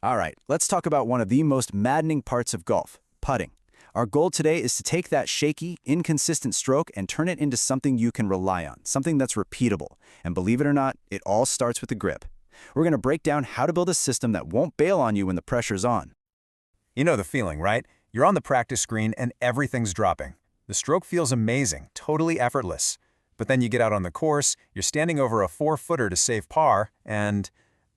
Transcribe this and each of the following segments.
All right, let's talk about one of the most maddening parts of golf, putting. Our goal today is to take that shaky, inconsistent stroke and turn it into something you can rely on, something that's repeatable. And believe it or not, it all starts with the grip. We're going to break down how to build a system that won't bail on you when the pressure's on. You know the feeling, right? You're on the practice screen and everything's dropping. The stroke feels amazing, totally effortless. But then you get out on the course, you're standing over a 4-footer to save par, and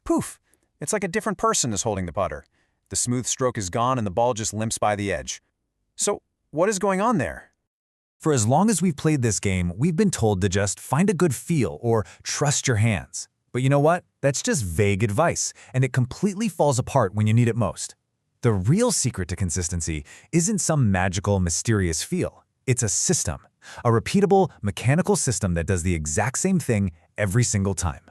poof! It's like a different person is holding the putter. The smooth stroke is gone and the ball just limps by the edge. So, what is going on there? For as long as we've played this game, we've been told to just find a good feel or trust your hands. But you know what? That's just vague advice, and it completely falls apart when you need it most. The real secret to consistency isn't some magical, mysterious feel. It's a system, a repeatable, mechanical system that does the exact same thing every single time.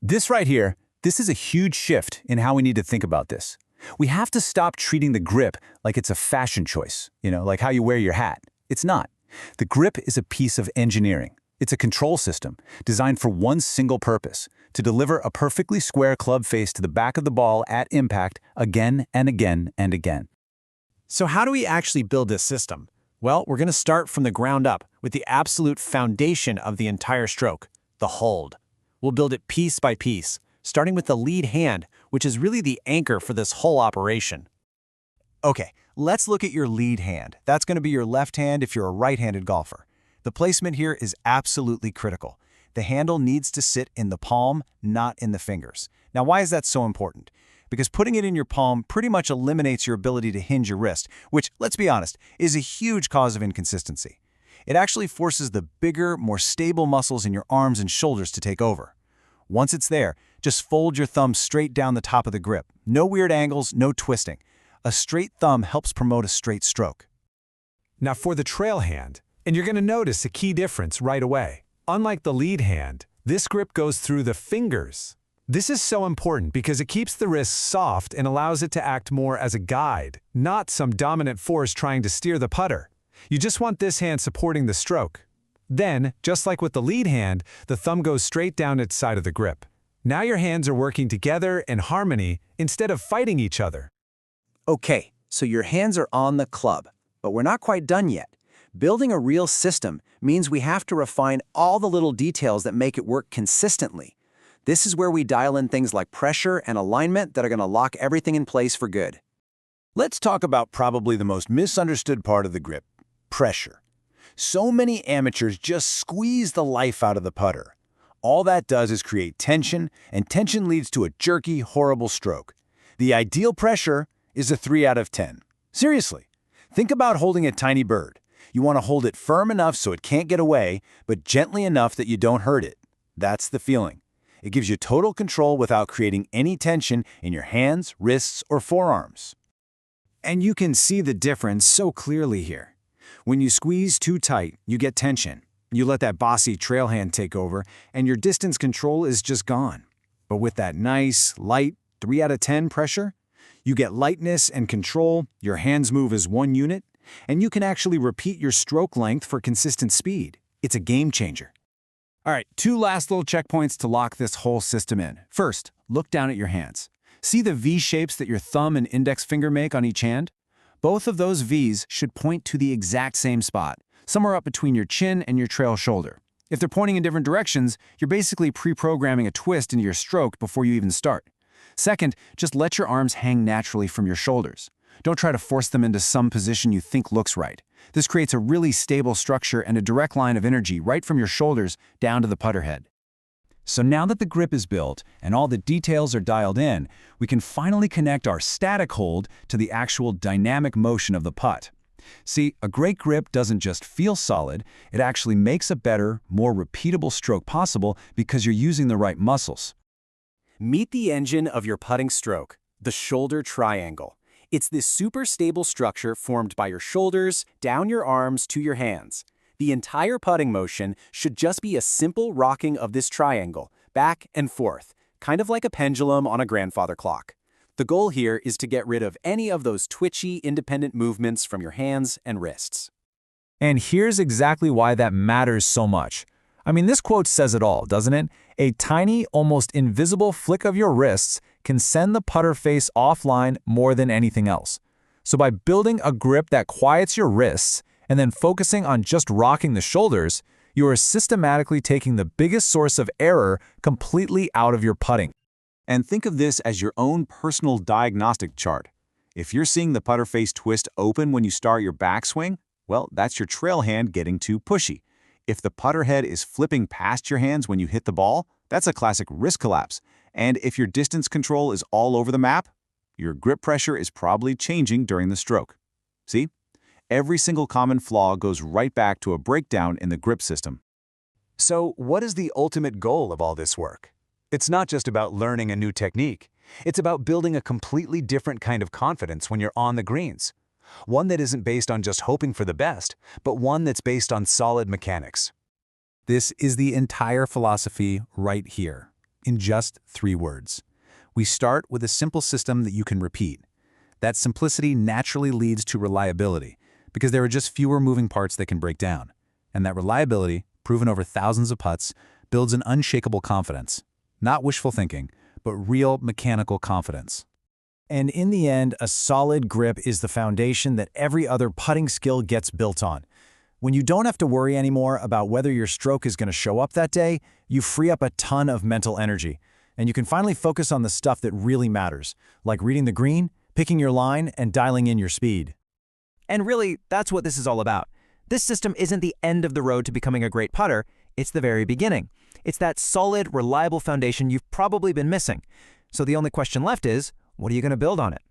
This right here, this is a huge shift in how we need to think about this. We have to stop treating the grip like it's a fashion choice, like how you wear your hat. It's not. The grip is a piece of engineering. It's a control system designed for one single purpose, to deliver a perfectly square club face to the back of the ball at impact again and again and again. So how do we actually build this system? Well, we're going to start from the ground up with the absolute foundation of the entire stroke, the hold. We'll build it piece by piece, starting with the lead hand, which is really the anchor for this whole operation. Okay, let's look at your lead hand. That's going to be your left hand if you're a right-handed golfer. The placement here is absolutely critical. The handle needs to sit in the palm, not in the fingers. Now, why is that so important? Because putting it in your palm pretty much eliminates your ability to hinge your wrist, which, let's be honest, is a huge cause of inconsistency. It actually forces the bigger, more stable muscles in your arms and shoulders to take over. Once it's there, just fold your thumb straight down the top of the grip. No weird angles, no twisting. A straight thumb helps promote a straight stroke. Now for the trail hand, and you're going to notice a key difference right away. Unlike the lead hand, this grip goes through the fingers. This is so important because it keeps the wrist soft and allows it to act more as a guide, not some dominant force trying to steer the putter. You just want this hand supporting the stroke. Then, just like with the lead hand, the thumb goes straight down its side of the grip. Now your hands are working together in harmony instead of fighting each other. Okay, so your hands are on the club, but we're not quite done yet. Building a real system means we have to refine all the little details that make it work consistently. This is where we dial in things like pressure and alignment that are going to lock everything in place for good. Let's talk about probably the most misunderstood part of the grip, pressure. So many amateurs just squeeze the life out of the putter. All that does is create tension, and tension leads to a jerky, horrible stroke. The ideal pressure is a 3 out of 10. Seriously, think about holding a tiny bird. You want to hold it firm enough so it can't get away, but gently enough that you don't hurt it. That's the feeling. It gives you total control without creating any tension in your hands, wrists, or forearms. And you can see the difference so clearly here. When you squeeze too tight, you get tension. You let that bossy trail hand take over, and your distance control is just gone. But with that nice, light 3 out of 10 pressure, you get lightness and control, your hands move as one unit, and you can actually repeat your stroke length for consistent speed. It's a game changer. All right, 2 last little checkpoints to lock this whole system in. First, look down at your hands. See the V shapes that your thumb and index finger make on each hand? Both of those V's should point to the exact same spot, somewhere up between your chin and your trail shoulder. If they're pointing in different directions, you're basically pre-programming a twist into your stroke before you even start. Second, just let your arms hang naturally from your shoulders. Don't try to force them into some position you think looks right. This creates a really stable structure and a direct line of energy right from your shoulders down to the putter head. So now that the grip is built and all the details are dialed in, we can finally connect our static hold to the actual dynamic motion of the putt. See, a great grip doesn't just feel solid, it actually makes a better, more repeatable stroke possible because you're using the right muscles. Meet the engine of your putting stroke, the shoulder triangle. It's this super stable structure formed by your shoulders, down your arms to your hands. The entire putting motion should just be a simple rocking of this triangle, back and forth, kind of like a pendulum on a grandfather clock. The goal here is to get rid of any of those twitchy, independent movements from your hands and wrists. And here's exactly why that matters so much. I mean, this quote says it all, doesn't it? A tiny, almost invisible flick of your wrists can send the putter face offline more than anything else. So by building a grip that quiets your wrists and then focusing on just rocking the shoulders, you are systematically taking the biggest source of error completely out of your putting. And think of this as your own personal diagnostic chart. If you're seeing the putter face twist open when you start your backswing, well, that's your trail hand getting too pushy. If the putter head is flipping past your hands when you hit the ball, that's a classic wrist collapse. And if your distance control is all over the map, your grip pressure is probably changing during the stroke. See? Every single common flaw goes right back to a breakdown in the grip system. So, what is the ultimate goal of all this work? It's not just about learning a new technique. It's about building a completely different kind of confidence when you're on the greens. One that isn't based on just hoping for the best, but one that's based on solid mechanics. This is the entire philosophy right here, in just 3 words. We start with a simple system that you can repeat. That simplicity naturally leads to reliability, because there are just fewer moving parts that can break down. And that reliability, proven over thousands of putts, builds an unshakable confidence. Not wishful thinking, but real mechanical confidence. And in the end, a solid grip is the foundation that every other putting skill gets built on. When you don't have to worry anymore about whether your stroke is going to show up that day, you free up a ton of mental energy. And you can finally focus on the stuff that really matters, like reading the green, picking your line, and dialing in your speed. And really, that's what this is all about. This system isn't the end of the road to becoming a great putter, it's the very beginning. It's that solid, reliable foundation you've probably been missing. So the only question left is, what are you going to build on it?